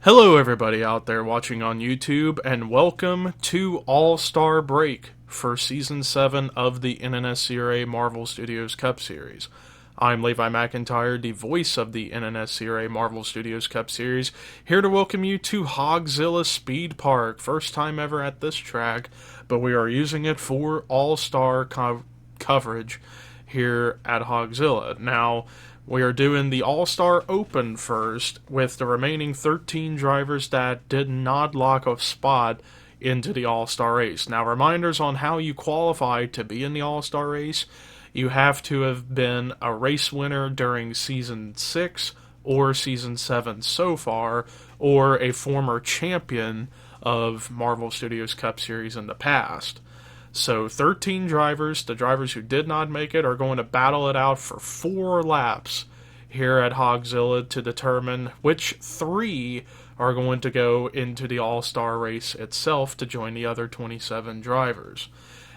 Hello everybody out there watching on YouTube, and welcome to All-Star Break for Season 7 of the NNSCRA Marvel Studios Cup Series. I'm Levi McIntyre, the voice of the NNSCRA Marvel Studios Cup Series, here to welcome you to Hogzilla Speedpark. First time ever at this track, but we are using it for All-Star coverage here at Hogzilla. Now, we are doing the All-Star Open first, with the remaining 13 drivers that did not lock a spot into the All-Star race. Now, reminders on how you qualify to be in the All-Star race. You have to have been a race winner during Season 6 or Season 7 so far, or a former champion of Marvel Studios Cup Series in the past. So 13 drivers, the drivers who did not make it, are going to battle it out for 4 laps here at Hogzilla to determine which 3 are going to go into the All-Star race itself to join the other 27 drivers.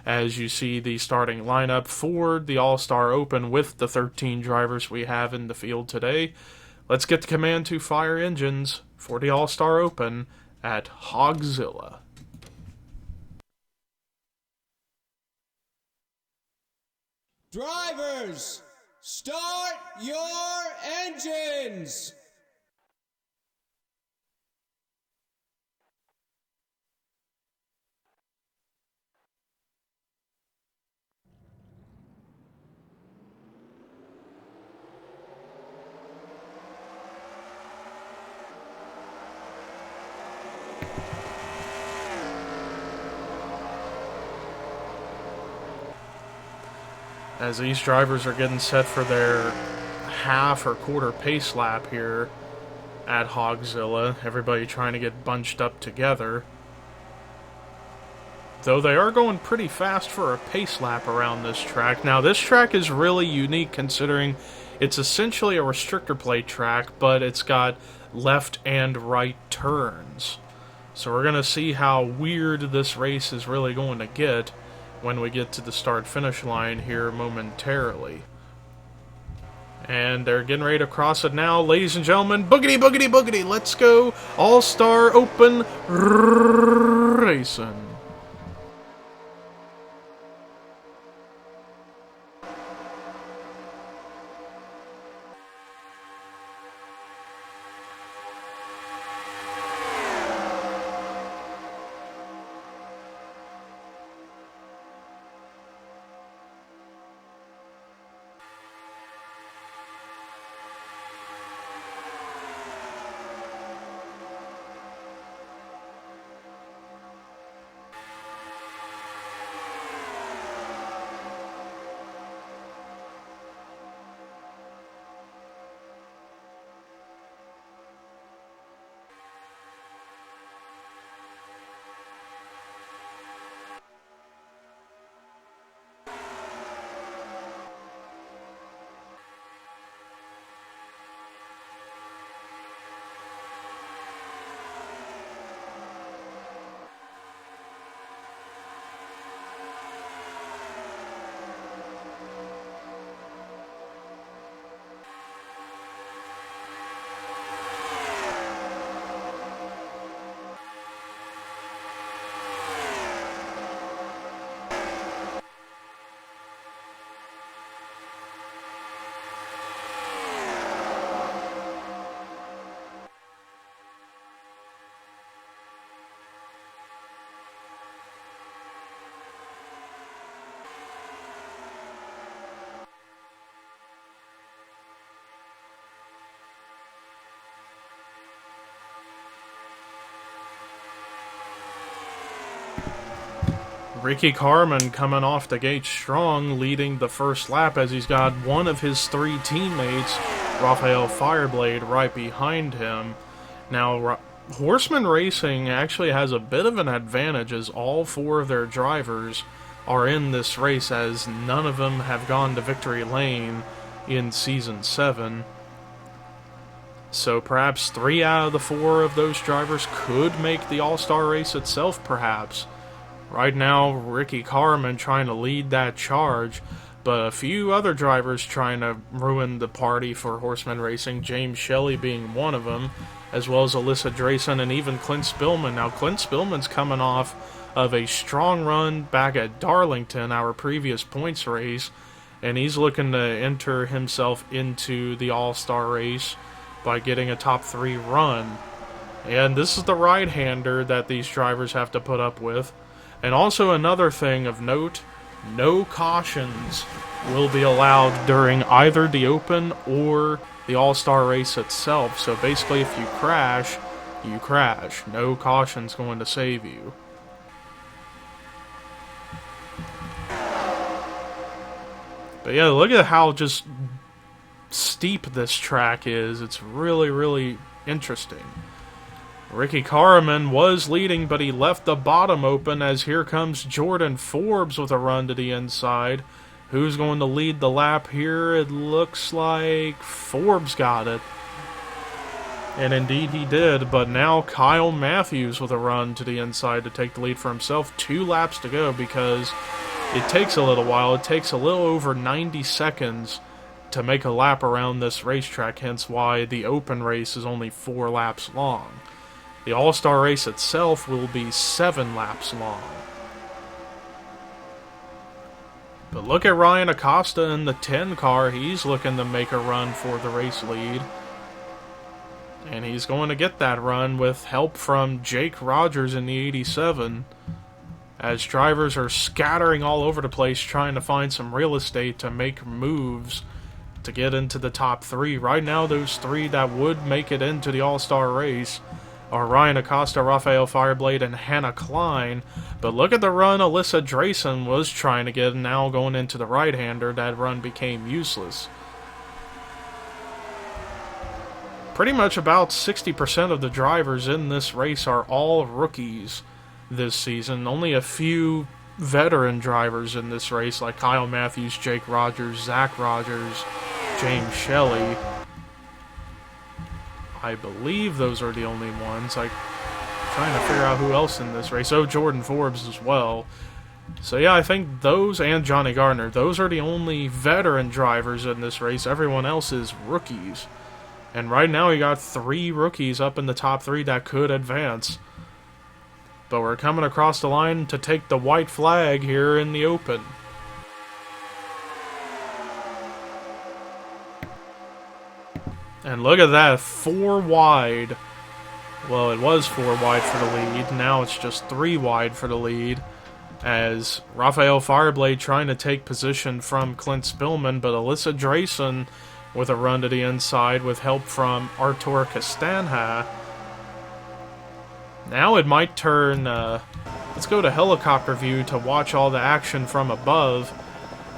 As you see the starting lineup for the All-Star Open with the 13 drivers we have in the field today, let's get the command to fire engines for the All-Star Open at Hogzilla. Drivers, start your engines! As these drivers are getting set for their half or quarter pace lap here at Hogzilla, everybody trying to get bunched up together. Though they are going pretty fast for a pace lap around this track. Now, this track is really unique considering it's essentially a restrictor plate track, but it's got left and right turns. So we're going to see how weird this race is really going to get when we get to the start-finish line here momentarily. And they're getting ready to cross it now. Ladies and gentlemen, boogity, boogity, boogity, let's go All-Star Open Racing. Ricky Carmen coming off the gate strong, leading the first lap as he's got one of his 3 teammates, Raphael Fireblade, right behind him. Now, Horseman Racing actually has a bit of an advantage as all 4 of their drivers are in this race, as none of them have gone to victory lane in Season 7. So perhaps 3 out of the 4 of those drivers could make the All-Star race itself, perhaps. Right now, Ricky Carmen trying to lead that charge, but a few other drivers trying to ruin the party for Horseman Racing, James Shelley being one of them. as well as Alyssa Drayson and even Clint Spillman. Now, Clint Spillman's coming off of a strong run back at Darlington, our previous points race, and he's looking to enter himself into the All-Star race by getting a top 3 run. And this is the right-hander that these drivers have to put up with. And also another thing of note, no cautions will be allowed during either the Open or the All-Star race itself. So basically, if you crash, you crash. No caution's going to save you. But yeah, look at how just steep this track is. It's really, really interesting. Ricky Carman was leading, but he left the bottom open as here comes Jordan Forbes with a run to the inside. Who's going to lead the lap here? It looks like Forbes got it. And indeed he did, but now Kyle Matthews with a run to the inside to take the lead for himself. 2 laps to go because it takes a little while. It takes a little over 90 seconds to make a lap around this racetrack, hence why the Open race is only 4 laps long. The All-Star race itself will be 7 laps long. But look at Ryan Acosta in the 10 car. He's looking to make a run for the race lead. And he's going to get that run with help from Jake Rogers in the 87. As drivers are scattering all over the place trying to find some real estate to make moves to get into the top 3. Right now, those 3 that would make it into the All-Star race are Ryan Acosta, Rafael Fireblade, and Hannah Klein. But look at the run Alyssa Drayson was trying to get, and now going into the right-hander, that run became useless. Pretty much about 60% of the drivers in this race are all rookies this season. Only a few veteran drivers in this race, like Kyle Matthews, Jake Rogers, Zach Rogers, James Shelley. I believe those are the only ones. I'm trying to figure out who else in this race. Oh, Jordan Forbes as well. So yeah, I think those and Johnny Gardner, those are the only veteran drivers in this race. Everyone else is rookies. And right now we got 3 rookies up in the top 3 that could advance. But we're coming across the line to take the white flag here in the Open. And look at that, 4 wide. Well, it was 4 wide for the lead. Now it's just 3 wide for the lead. As Rafael Fireblade trying to take position from Clint Spillman, but Alyssa Drayson with a run to the inside with help from Artur Castanha. Now it might turn, let's go to helicopter view to watch all the action from above,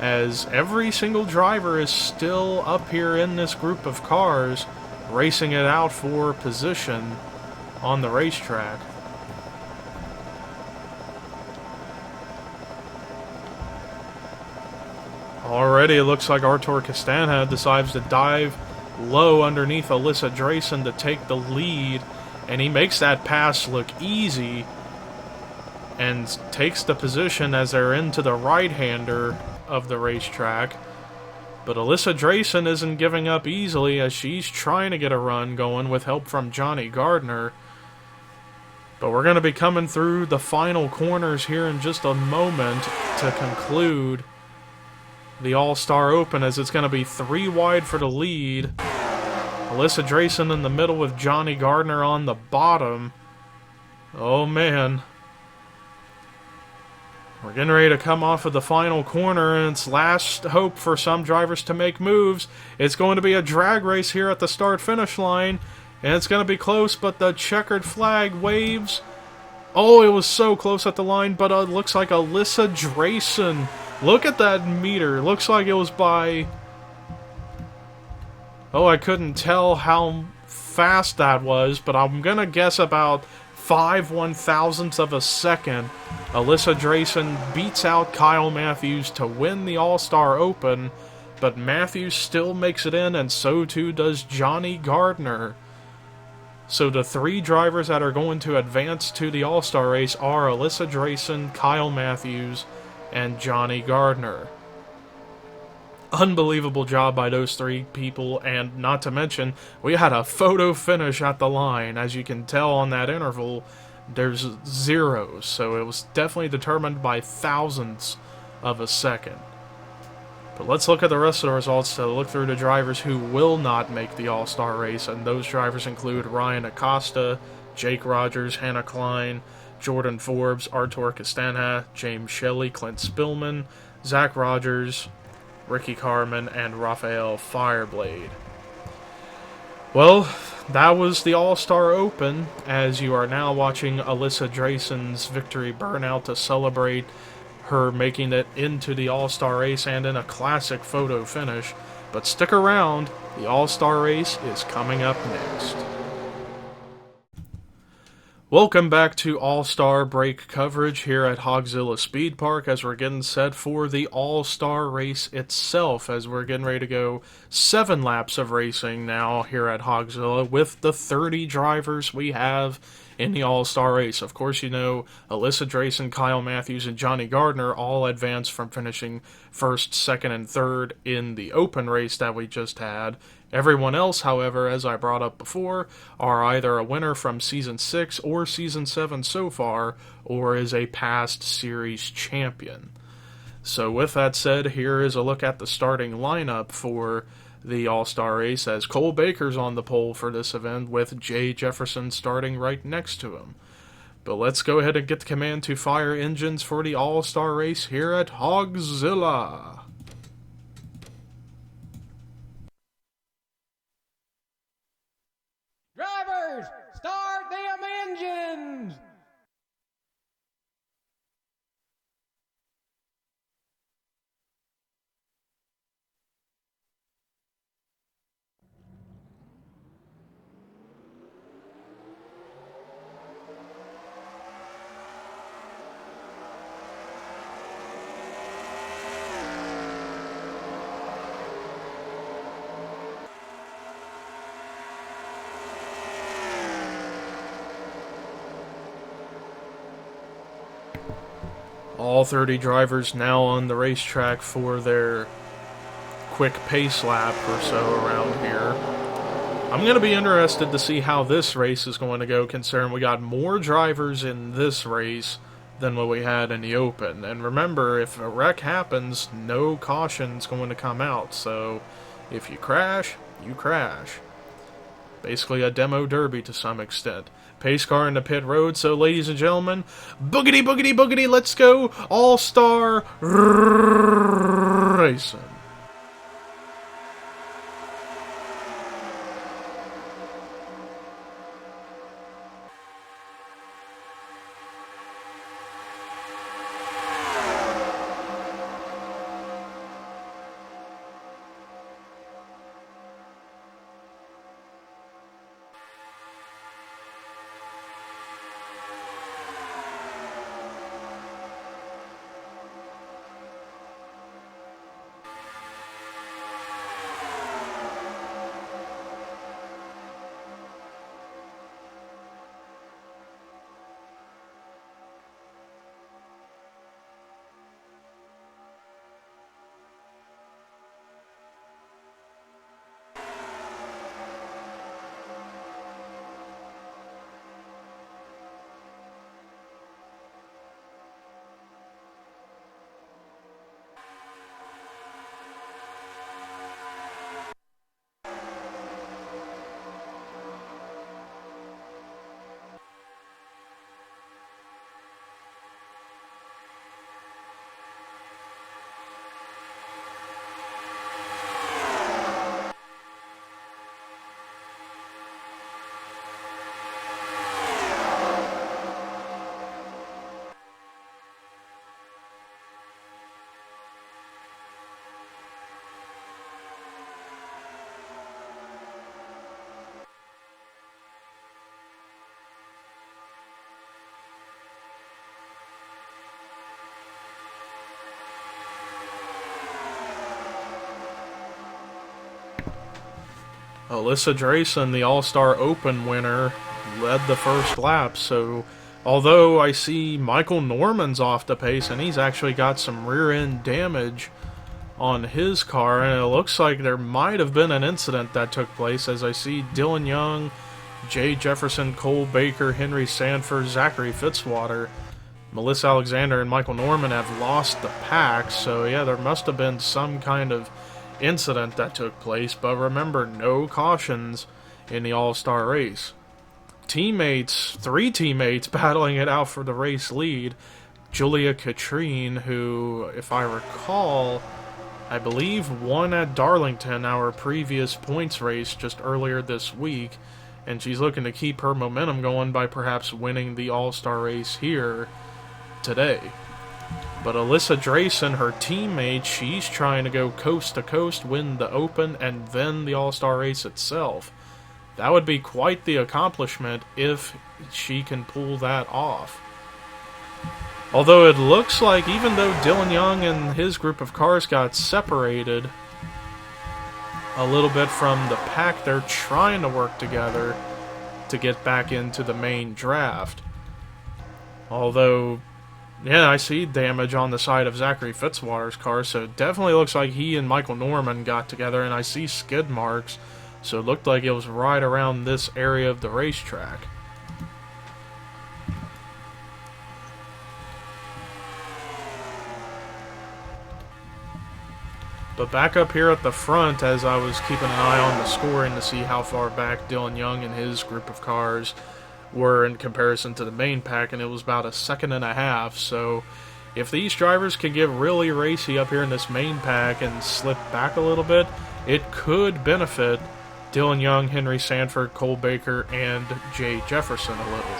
as every single driver is still up here in this group of cars, racing it out for position on the racetrack. Already it looks like Artur Castanha decides to dive low underneath Alyssa Drayson to take the lead, and he makes that pass look easy and takes the position as they're into the right-hander of the racetrack. But Alyssa Drayson isn't giving up easily as she's trying to get a run going with help from Johnny Gardner. But we're going to be coming through the final corners here in just a moment to conclude the All-Star Open, as it's going to be 3 wide for the lead. Alyssa Drayson in the middle with Johnny Gardner on the bottom. Oh man. We're getting ready to come off of the final corner, and it's last hope for some drivers to make moves. It's going to be a drag race here at the start-finish line, and it's going to be close, but the checkered flag waves. Oh, it was so close at the line, but it looks like Alyssa Drayson. Look at that meter. Looks like it was by... Oh, I couldn't tell how fast that was, but I'm going to guess about 5/1000ths of a second. Alyssa Drayson beats out Kyle Matthews to win the All-Star Open, but Matthews still makes it in, and so too does Johnny Gardner. So the 3 drivers that are going to advance to the All-Star race are Alyssa Drayson, Kyle Matthews, and Johnny Gardner. Unbelievable job by those three people, and not to mention, we had a photo finish at the line. As you can tell on that interval, there's zeros, so it was definitely determined by thousandths of a second. But let's look at the rest of the results to look through the drivers who will not make the All-Star race, and those drivers include Ryan Acosta, Jake Rogers, Hannah Klein, Jordan Forbes, Artur Castanha, James Shelley, Clint Spillman, Zach Rogers, Ricky Carmen, and Rafael Fireblade. Well, that was the All-Star Open, as you are now watching Alyssa Drayson's victory burnout to celebrate her making it into the All-Star race and in a classic photo finish. But stick around, the All-Star race is coming up next. Welcome back to All-Star Break coverage here at Hogzilla Speedpark as we're getting set for the All-Star race itself, as we're getting ready to go 7 laps of racing now here at Hogzilla with the 30 drivers we have in the All-Star race. Of course, you know, Alyssa Drayson, Kyle Matthews, and Johnny Gardner all advanced from finishing first, second, and third in the open race that we just had. Everyone else, however, as I brought up before, are either a winner from Season 6 or Season 7 so far, or is a past series champion. So with that said, here is a look at the starting lineup for the All-Star race, as Cole Baker's on the pole for this event, with Jay Jefferson starting right next to him. But let's go ahead and get the command to fire engines for the All-Star race here at Hogzilla. Drivers, start them engines! All 30 drivers now on the racetrack for their quick pace lap or so around here. I'm going to be interested to see how this race is going to go, considering we got more drivers in this race than what we had in the Open. And remember, if a wreck happens, no caution's going to come out. So if you crash, you crash. Basically a demo derby to some extent. Pace car into pit road, so ladies and gentlemen, boogity boogity boogity, let's go All-Star Racing. Alyssa Drayson, the All-Star Open winner, led the first lap, so although I see Michael Norman's off the pace and he's actually got some rear-end damage on his car, and it looks like there might have been an incident that took place, as I see Dylan Young, Jay Jefferson, Cole Baker, Henry Sanford, Zachary Fitzwater, Melissa Alexander, and Michael Norman have lost the pack. So yeah, there must have been some kind of incident that took place. But remember, no cautions in the All-Star race. Three teammates battling it out for the race lead. Julia Katrine, who, if I recall, I believe won at Darlington, our previous points race just earlier this week, and she's looking to keep her momentum going by perhaps winning the All-Star race here today. But Alyssa Drayson, her teammate, she's trying to go coast to coast, win the Open, and then the All-Star race itself. That would be quite the accomplishment if she can pull that off. Although it looks like, even though Dylan Young and his group of cars got separated a little bit from the pack, they're trying to work together to get back into the main draft. Although, yeah, I see damage on the side of Zachary Fitzwater's car, so it definitely looks like he and Michael Norman got together, and I see skid marks, so it looked like it was right around this area of the racetrack. But back up here at the front, as I was keeping an eye on the scoring to see how far back Dylan Young and his group of cars were in comparison to the main pack, and it was about a second and a half. So if these drivers can get really racy up here in this main pack and slip back a little bit, it could benefit Dylan Young, Henry Sanford, Cole Baker, and Jay Jefferson a little.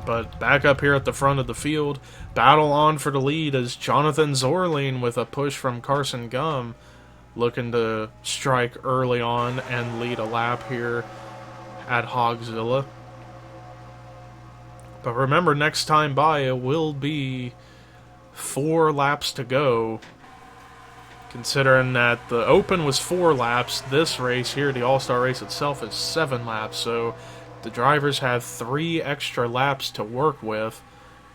But back up here at the front of the field, battle on for the lead is Jonathan Zorline with a push from Carson Gum, looking to strike early on and lead a lap here at Hogzilla. But remember, next time by, it will be 4 laps to go. Considering that the Open was 4 laps, this race here, the All-Star race itself, is 7 laps. So the drivers have 3 extra laps to work with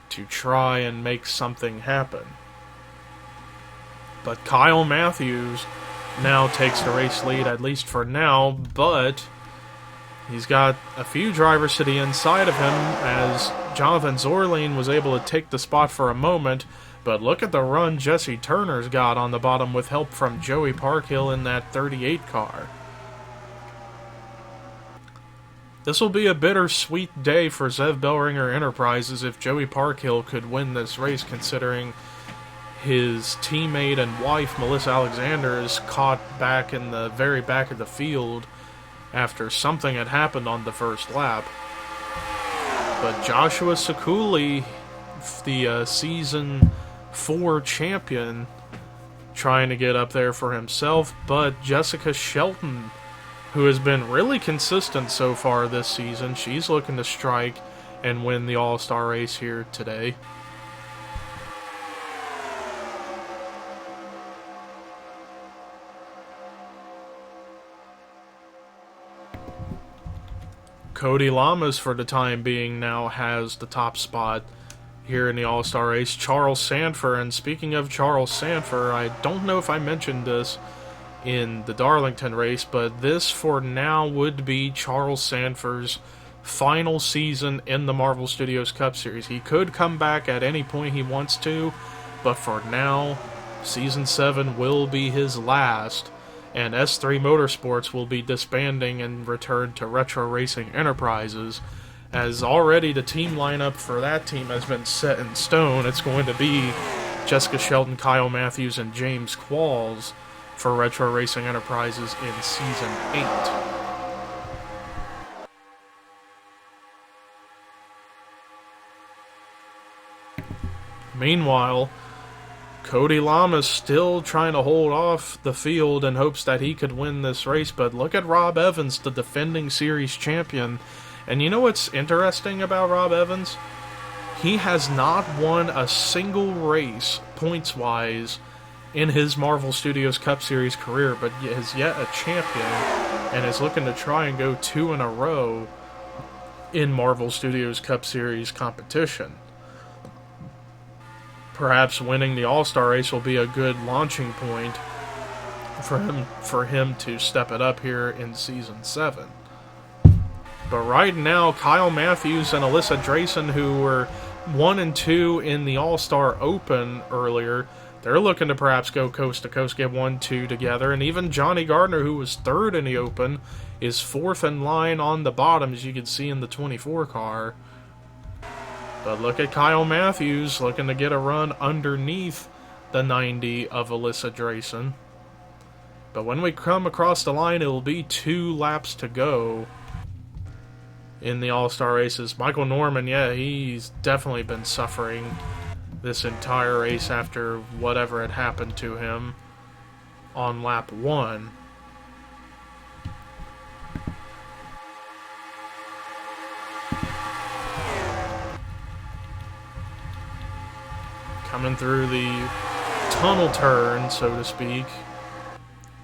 to try and make something happen. But Kyle Matthews now takes the race lead, at least for now, but he's got a few drivers to the inside of him, as Jonathan Zorline was able to take the spot for a moment. But look at the run Jesse Turner's got on the bottom with help from Joey Parkhill in that 38 car. This will be a bittersweet day for Zev Bellringer Enterprises if Joey Parkhill could win this race, considering his teammate and wife, Melissa Alexander, is caught back in the very back of the field after something had happened on the first lap. But Joshua Sekuli, the Season 4 champion, trying to get up there for himself, but Jessica Shelton, who has been really consistent so far this season, she's looking to strike and win the All-Star race here today. Cody Lamas, for the time being, now has the top spot here in the All-Star race. Charles Sanford, and speaking of Charles Sanford, I don't know if I mentioned this in the Darlington race, but this for now would be Charles Sanford's final season in the Marvel Studios Cup Series. He could come back at any point he wants to, but for now, Season 7 will be his last, and S3 Motorsports will be disbanding and return to Retro Racing Enterprises, as already the team lineup for that team has been set in stone. It's going to be Jessica Shelton, Kyle Matthews, and James Qualls for Retro Racing Enterprises in Season 8. Meanwhile, Cody Lamas still trying to hold off the field in hopes that he could win this race, but look at Rob Evans, the defending series champion. And you know what's interesting about Rob Evans? He has not won a single race, points-wise, in his Marvel Studios Cup Series career, but is yet a champion and is looking to try and go 2 in a row in Marvel Studios Cup Series competition. perhaps winning the All-Star race will be a good launching point for him to step it up here in Season 7. But right now, Kyle Matthews and Alyssa Drayson, who were 1 and 2 in the All-Star Open earlier, they're looking to perhaps go coast to coast, get 1-2 together. And even Johnny Gardner, who was 3rd in the Open, is 4th in line on the bottom, as you can see in the 24 car. But look at Kyle Matthews looking to get a run underneath the 90 of Alyssa Drayson. But when we come across the line, it will be 2 laps to go in the All-Star races. Michael Norman, yeah, he's definitely been suffering this entire race after whatever had happened to him on lap 1. Coming through the tunnel turn, so to speak.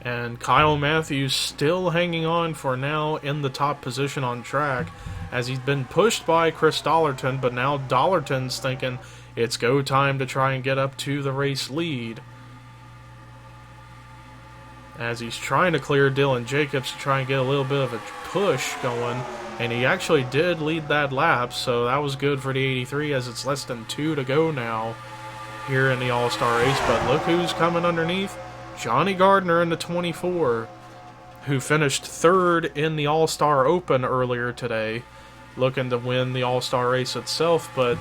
And Kyle Matthews still hanging on for now in the top position on track, as he's been pushed by Chris Dollerton, but now Dollerton's thinking it's go time to try and get up to the race lead, as he's trying to clear Dylan Jacobs to try and get a little bit of a push going. And he actually did lead that lap, so that was good for the 83, as it's less than 2 to go now here in the All-Star race. But look who's coming underneath. Johnny Gardner in the 24, who finished 3rd in the All-Star Open earlier today, looking to win the All-Star race itself. But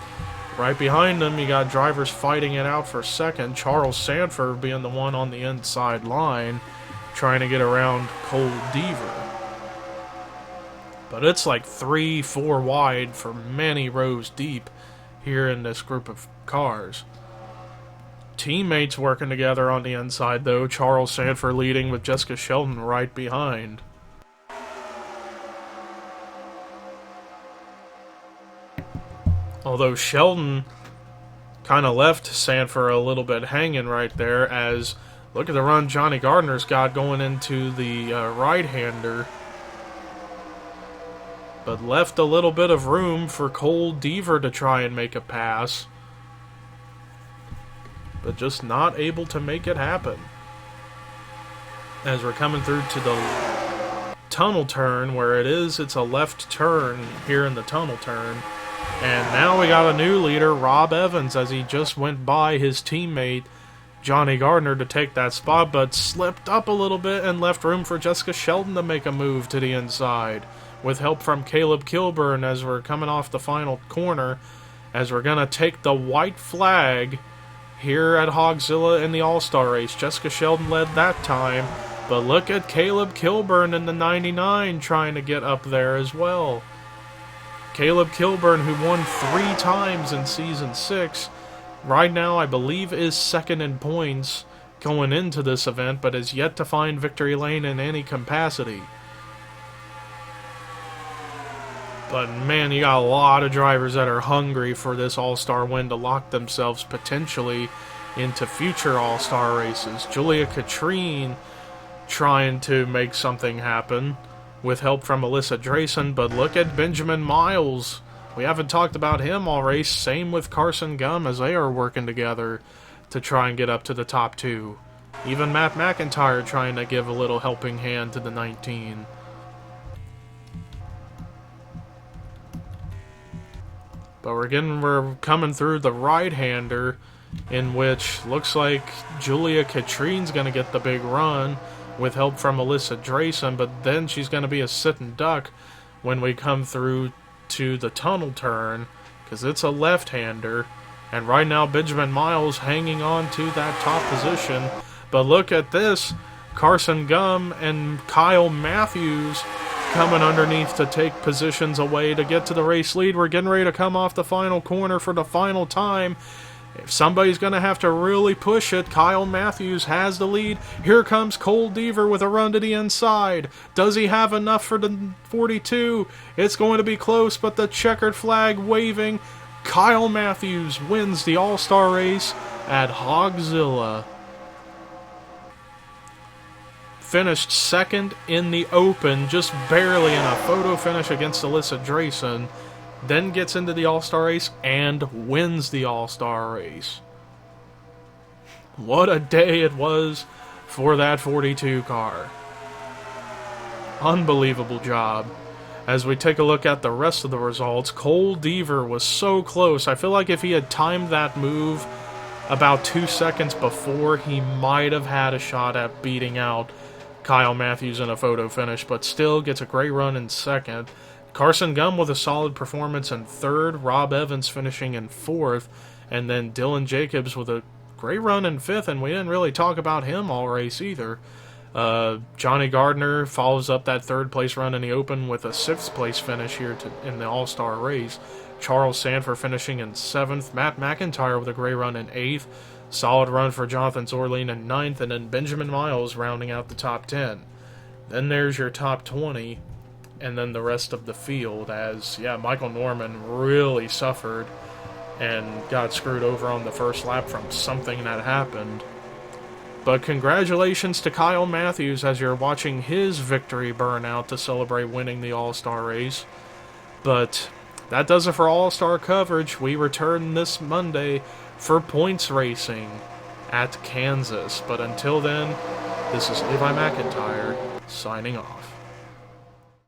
right behind him, you got drivers fighting it out for 2nd. Charles Sanford being the one on the inside line, trying to get around Cole Deaver. But it's like 3-4 wide for many rows deep here in this group of cars. Teammates working together on the inside, though. Charles Sanford leading with Jessica Sheldon right behind. Although Sheldon kind of left Sanford a little bit hanging right there, as look at the run Johnny Gardner's got going into the right-hander. But left a little bit of room for Cole Deaver to try and make a pass, but just not able to make it happen. As we're coming through to the tunnel turn, where it's a left turn here in the tunnel turn. And now we got a new leader, Rob Evans, as he just went by his teammate, Johnny Gardner, to take that spot, but slipped up a little bit and left room for Jessica Sheldon to make a move to the inside, with help from Caleb Kilburn as we're coming off the final corner, as we're going to take the white flag here at Hogzilla in the All-Star race. Jessica Sheldon led that time, but look at Caleb Kilburn in the 99 trying to get up there as well. Caleb Kilburn, who won 3 times in Season 6, right now I believe is 2nd in points going into this event, but is yet to find victory lane in any capacity. But man, you got a lot of drivers that are hungry for this All-Star win to lock themselves potentially into future All-Star races. Julia Katrine trying to make something happen with help from Alyssa Drayson, but look at Benjamin Miles. We haven't talked about him all race. Same with Carson Gum, as they are working together to try and get up to the top 2. Even Matt McIntyre trying to give a little helping hand to the 19. But we're coming through the right-hander, in which looks like Julia Katrine's going to get the big run with help from Alyssa Drayson, but then she's going to be a sitting duck when we come through to the tunnel turn, because it's a left-hander. And right now, Benjamin Miles hanging on to that top position. But look at this, Carson Gum and Kyle Matthews coming underneath to take positions away to get to the race lead. We're getting ready to come off the final corner for the final time. If somebody's going to have to really push it, Kyle Matthews has the lead. Here comes Cole Deaver with a run to the inside. Does he have enough for the 42? It's going to be close, but the checkered flag waving. Kyle Matthews wins the All-Star race at Hogzilla. Finished 2nd in the Open, just barely in a photo finish against Alyssa Drayson. Then gets into the All-Star race and wins the All-Star race. What a day it was for that 42 car. Unbelievable job. As we take a look at the rest of the results, Cole Deaver was so close. I feel like if he had timed that move about 2 seconds before, he might have had a shot at beating out Kyle Matthews in a photo finish, but still gets a great run in second. Carson Gum with a solid performance in third, Rob Evans finishing in fourth, and then Dylan Jacobs with a great run in fifth, and we didn't really talk about him all race either. Johnny Gardner follows up that third place run in the Open with a sixth place finish here in the All-Star race. Charles Sanford finishing in seventh. Matt McIntyre with a great run in eighth. Solid run for Jonathan Zorleen in ninth, and then Benjamin Miles rounding out the top 10. Then there's your top 20, and then the rest of the field as, Michael Norman really suffered and got screwed over on the first lap from something that happened. But congratulations to Kyle Matthews as you're watching his victory burn out to celebrate winning the All-Star race. But that does it for All-Star coverage. We return this Monday for points racing at Kansas. But until then, this is Levi McIntyre signing off.